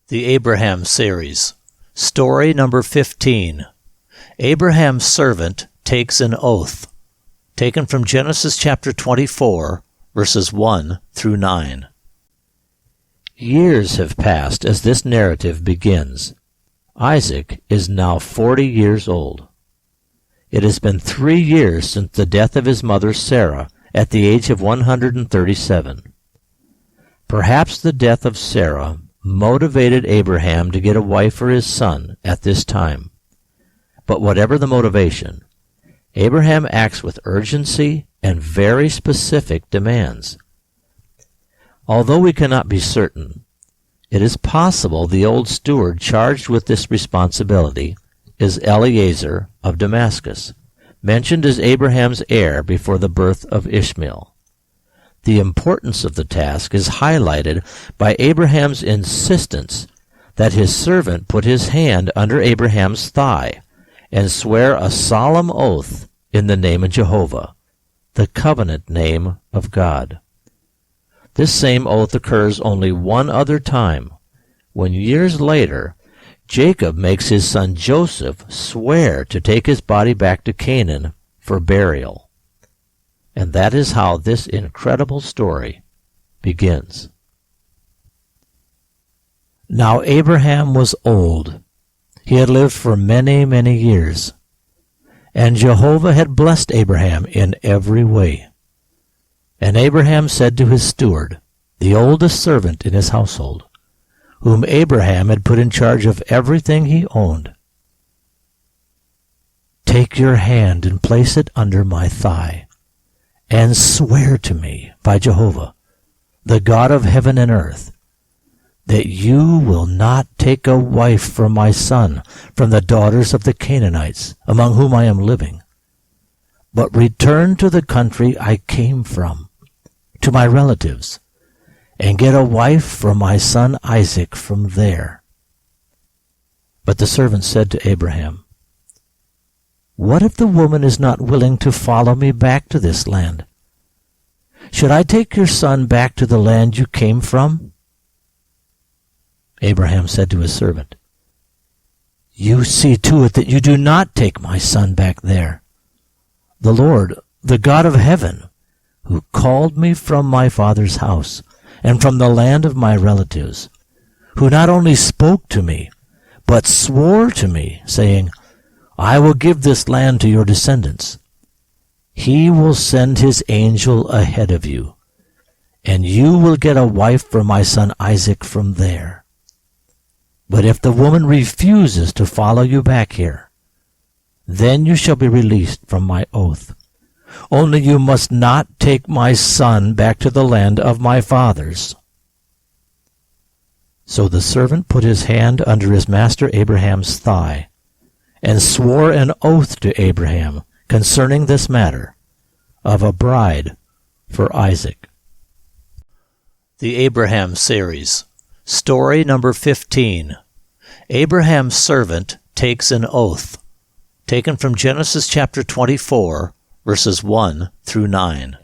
The Abraham Series. Story number 15. Abraham's servant takes an oath. Taken from Genesis chapter 24, verses 1 through 9. Years have passed as this narrative begins. Isaac is now 40 years old. It has been 3 years since the death of his mother Sarah at the age of 137. Perhaps the death of Sarah motivated Abraham to get a wife for his son at this time. But whatever the motivation, Abraham acts with urgency and very specific demands. Although we cannot be certain, it is possible the old steward charged with this responsibility is Eliezer of Damascus, mentioned as Abraham's heir before the birth of Ishmael. The importance of the task is highlighted by Abraham's insistence that his servant put his hand under Abraham's thigh and swear a solemn oath in the name of Jehovah, the covenant name of God. This same oath occurs only one other time, when years later Jacob makes his son Joseph swear to take his body back to Canaan for burial. And that is how this incredible story begins. Now Abraham was old. He had lived for many, many years. And Jehovah had blessed Abraham in every way. And Abraham said to his steward, the oldest servant in his household, whom Abraham had put in charge of everything he owned, "Take your hand and place it under my thigh, and swear to me by Jehovah, the God of heaven and earth, that you will not take a wife for my son from the daughters of the Canaanites, among whom I am living, but return to the country I came from, to my relatives, and get a wife for my son Isaac from there." But the servant said to Abraham, "What if the woman is not willing to follow me back to this land? Should I take your son back to the land you came from?" Abraham said to his servant, "You see to it that you do not take my son back there. The Lord, the God of heaven, who called me from my father's house and from the land of my relatives, who not only spoke to me, but swore to me, saying, 'I will give this land to your descendants,' he will send his angel ahead of you, and you will get a wife for my son Isaac from there. But if the woman refuses to follow you back here, then you shall be released from my oath. Only you must not take my son back to the land of my fathers." So the servant put his hand under his master Abraham's thigh, and swore an oath to Abraham concerning this matter of a bride for Isaac. The Abraham Series. Story number 15. Abraham's servant takes an oath. Taken from Genesis chapter 24, verses 1 through 9.